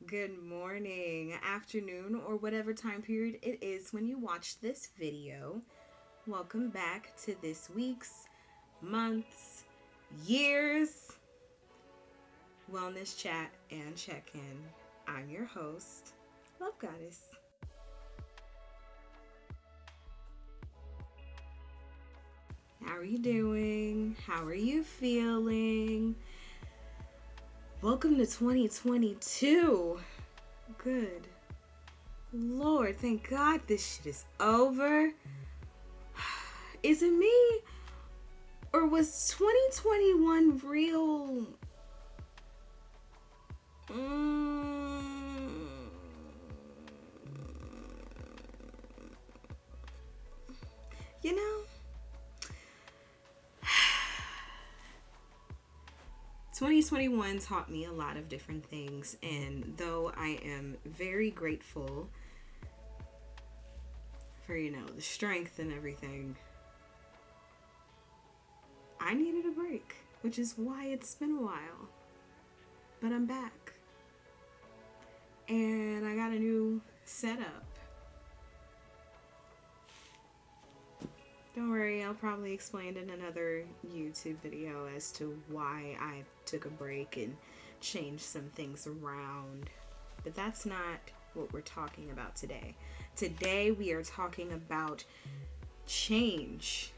Good morning, afternoon, or whatever time period it is when you watch this video. Welcome back to this week's, month's, year's wellness chat and check-in. I'm your host, Love Goddess. How are you doing? How are you feeling? Welcome to 2022. Good Lord, thank God this shit is over. Is it me? Or was 2021 real? You know? 2021 taught me a lot of different things, and though I am very grateful for, the strength and everything, I needed a break, which is why it's been a while. But I'm back. And I got a new setup. Don't worry, I'll probably explain in another YouTube video as to why I took a break and changed some things around. But that's not what we're talking about today. Today we are talking about change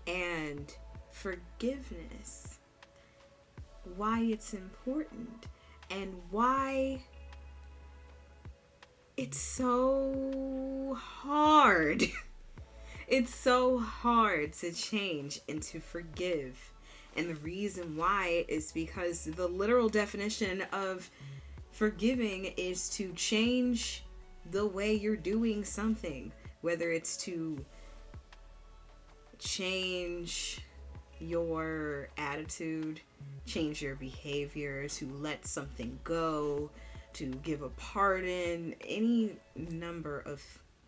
and forgiveness. Why it's important and why it's so hard. It's so hard to change and to forgive. And the reason why is because the literal definition of forgiving is to change the way you're doing something. Whether it's to change your attitude, change your behavior, to let something go, to give a pardon, any number of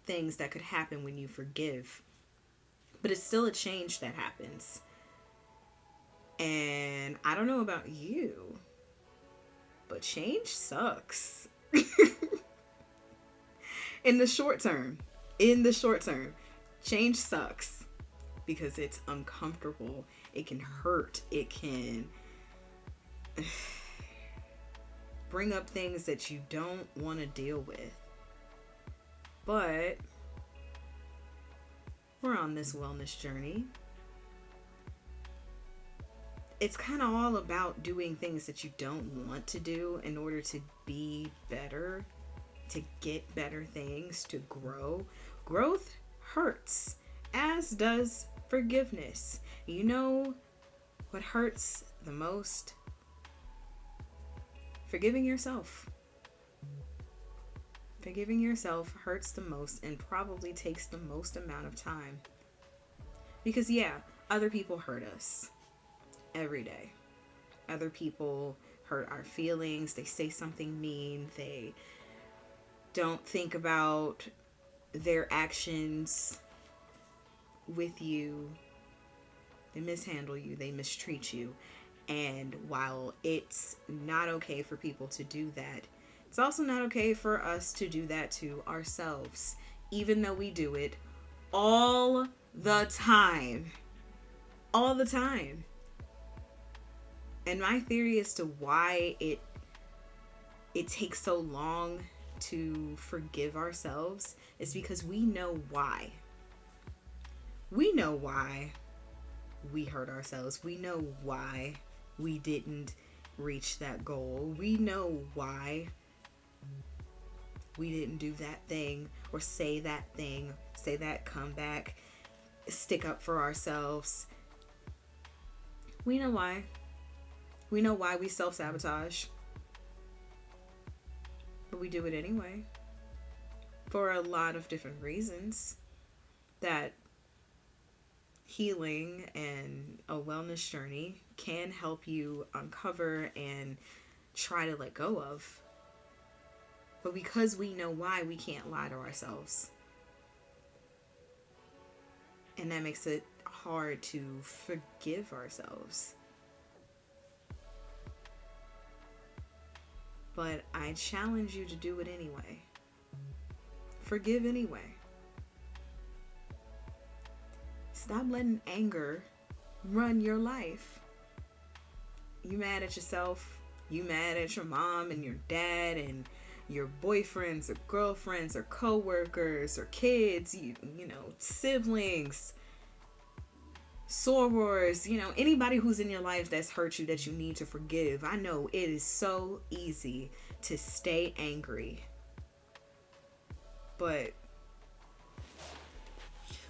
things that could happen when you forgive. But it's still a change that happens. And I don't know about you, but change sucks. In the short term, change sucks because it's uncomfortable. It can hurt. It can bring up things that you don't want to deal with. But we're on this wellness journey. It's kind of all about doing things that you don't want to do in order to be better, to get better things, to grow. Growth hurts, as does forgiveness. You know what hurts the most? Forgiving yourself. Forgiving yourself hurts the most and probably takes the most amount of time. Because other people hurt us every day. Other people hurt our feelings. They say something mean. They don't think about their actions with you. They mishandle you. They mistreat you. And while it's not okay for people to do that, it's also not okay for us to do that to ourselves, even though we do it all the time. All the time. And my theory as to why it takes so long to forgive ourselves is because we know why. We know why we hurt ourselves. We know why we didn't reach that goal. We know why we didn't do that thing or say that thing, say that comeback, stick up for ourselves. We know why. We know why we self-sabotage. But we do it anyway. For a lot of different reasons that healing and a wellness journey can help you uncover and try to let go of. But because we know why, we can't lie to ourselves. And that makes it hard to forgive ourselves. But I challenge you to do it anyway. Forgive anyway. Stop letting anger run your life. You mad at yourself, you mad at your mom and your dad and your boyfriends or girlfriends or co-workers or kids, you know, siblings, sorors, you know, anybody who's in your life that's hurt you that you need to forgive. I know it is so easy to stay angry. But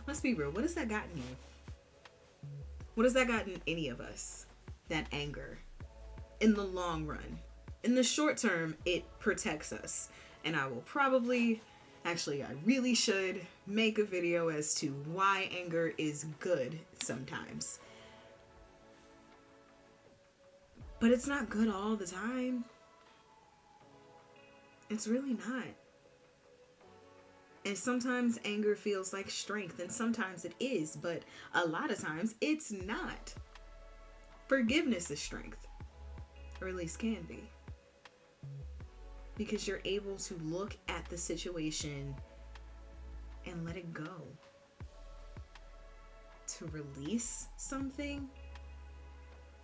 let's be real, what has that gotten you? What has that gotten any of us? That anger. In the long run. In the short term, it protects us. And I will probably, actually I really should make a video as to why anger is good sometimes. But it's not good all the time. It's really not. And sometimes anger feels like strength, and sometimes it is, but a lot of times it's not. Forgiveness is strength, or at least can be. Because you're able to look at the situation and let it go. To release something,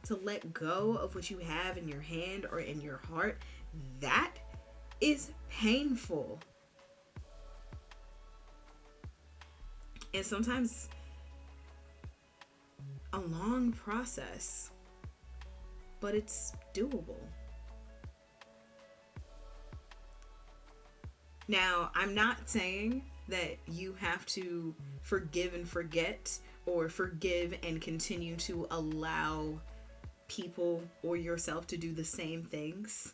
to let go of what you have in your hand or in your heart, that is painful. And sometimes a long process, but it's doable. Now, I'm not saying that you have to forgive and forget, or forgive and continue to allow people or yourself to do the same things.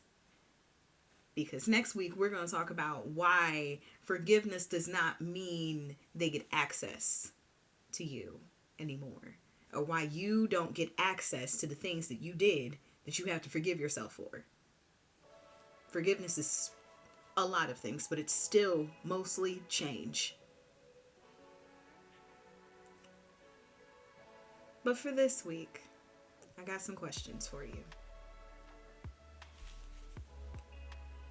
Because next week we're going to talk about why forgiveness does not mean they get access to you anymore. Or why you don't get access to the things that you did that you have to forgive yourself for. Forgiveness is a lot of things, but it's still mostly change. But for this week, I got some questions for you.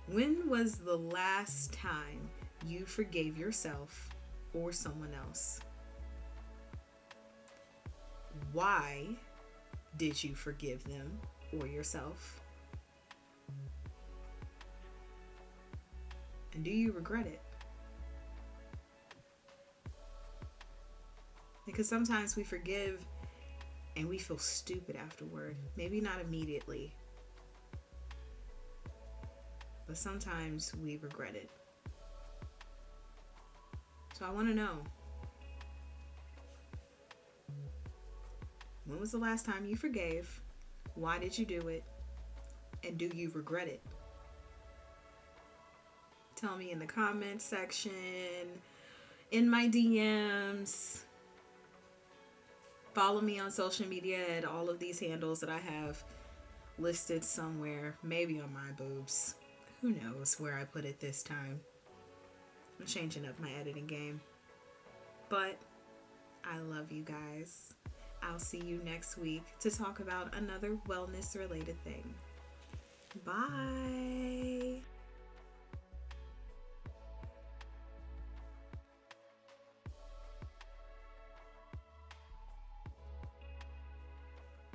When was the last time you forgave yourself or someone else? Why did you forgive them or yourself? And do you regret it? Because sometimes we forgive and we feel stupid afterward. Maybe not immediately, but sometimes we regret it. So I want to know, when was the last time you forgave? Why did you do it? And do you regret it? Tell me in the comments section, in my DMs. Follow me on social media at all of these handles that I have listed somewhere. Maybe on my boobs. Who knows where I put it this time. I'm changing up my editing game. But I love you guys. I'll see you next week to talk about another wellness related thing. Bye.